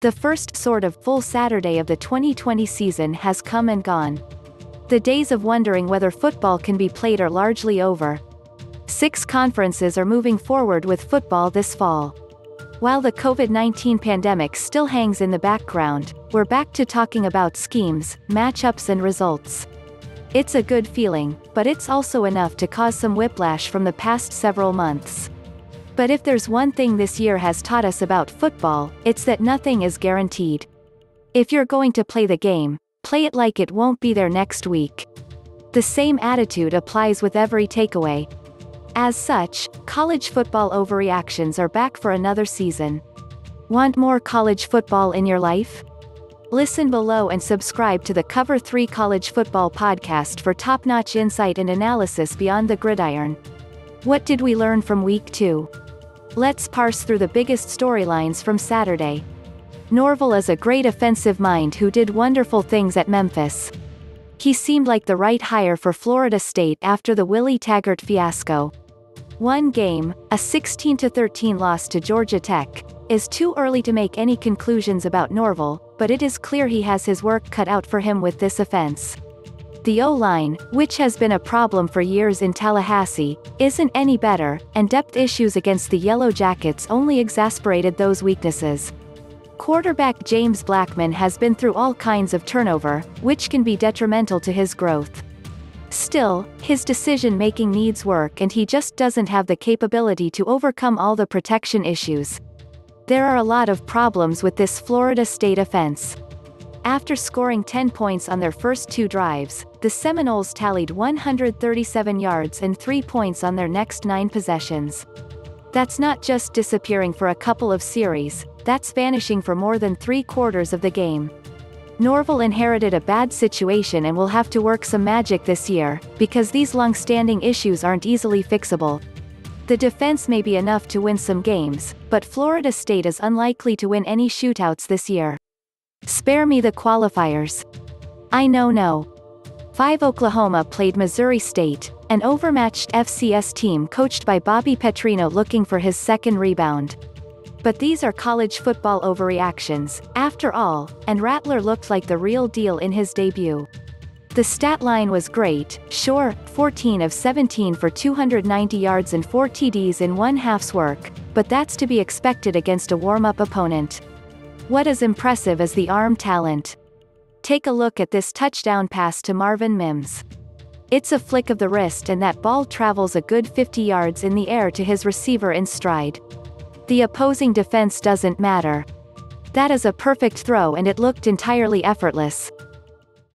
The first sort of full Saturday of the 2020 season has come and gone. The days of wondering whether football can be played are largely over. 6 conferences are moving forward with football this fall. While the COVID-19 pandemic still hangs in the background, we're back to talking about schemes, matchups and results. It's a good feeling, but it's also enough to cause some whiplash from the past several months. But if there's one thing this year has taught us about football, it's that nothing is guaranteed. If you're going to play the game, play it like it won't be there next week. The same attitude applies with every takeaway. As such, college football overreactions are back for another season. Want more college football in your life? Listen below and subscribe to the Cover 3 College Football podcast for top-notch insight and analysis beyond the gridiron. What did we learn from Week 2? Let's parse through the biggest storylines from Saturday. Norvell is a great offensive mind who did wonderful things at Memphis. He seemed like the right hire for Florida State after the Willie Taggart fiasco. One game, a 16-13 loss to Georgia Tech, is too early to make any conclusions about Norvell, but it is clear he has his work cut out for him with this offense. The O-line, which has been a problem for years in Tallahassee, isn't any better, and depth issues against the Yellow Jackets only exasperated those weaknesses. Quarterback James Blackman has been through all kinds of turnover, which can be detrimental to his growth. Still, his decision-making needs work and he just doesn't have the capability to overcome all the protection issues. There are a lot of problems with this Florida State offense. After scoring 10 points on their first 2 drives, the Seminoles tallied 137 yards and 3 points on their next 9 possessions. That's not just disappearing for a couple of series, that's vanishing for more than 3/4 of the game. Norvell inherited a bad situation and will have to work some magic this year, because these long-standing issues aren't easily fixable. The defense may be enough to win some games, but Florida State is unlikely to win any shootouts this year. Spare me the qualifiers. I know no. 5 Oklahoma played Missouri State, an overmatched FCS team coached by Bobby Petrino looking for his second rebound. But these are college football overreactions, after all, and Rattler looked like the real deal in his debut. The stat line was great, sure, 14 of 17 for 290 yards and 4 TDs in one half's work, but that's to be expected against a warm-up opponent. What is impressive is the arm talent. Take a look at this touchdown pass to Marvin Mims. It's a flick of the wrist and that ball travels a good 50 yards in the air to his receiver in stride. The opposing defense doesn't matter. That is a perfect throw and it looked entirely effortless.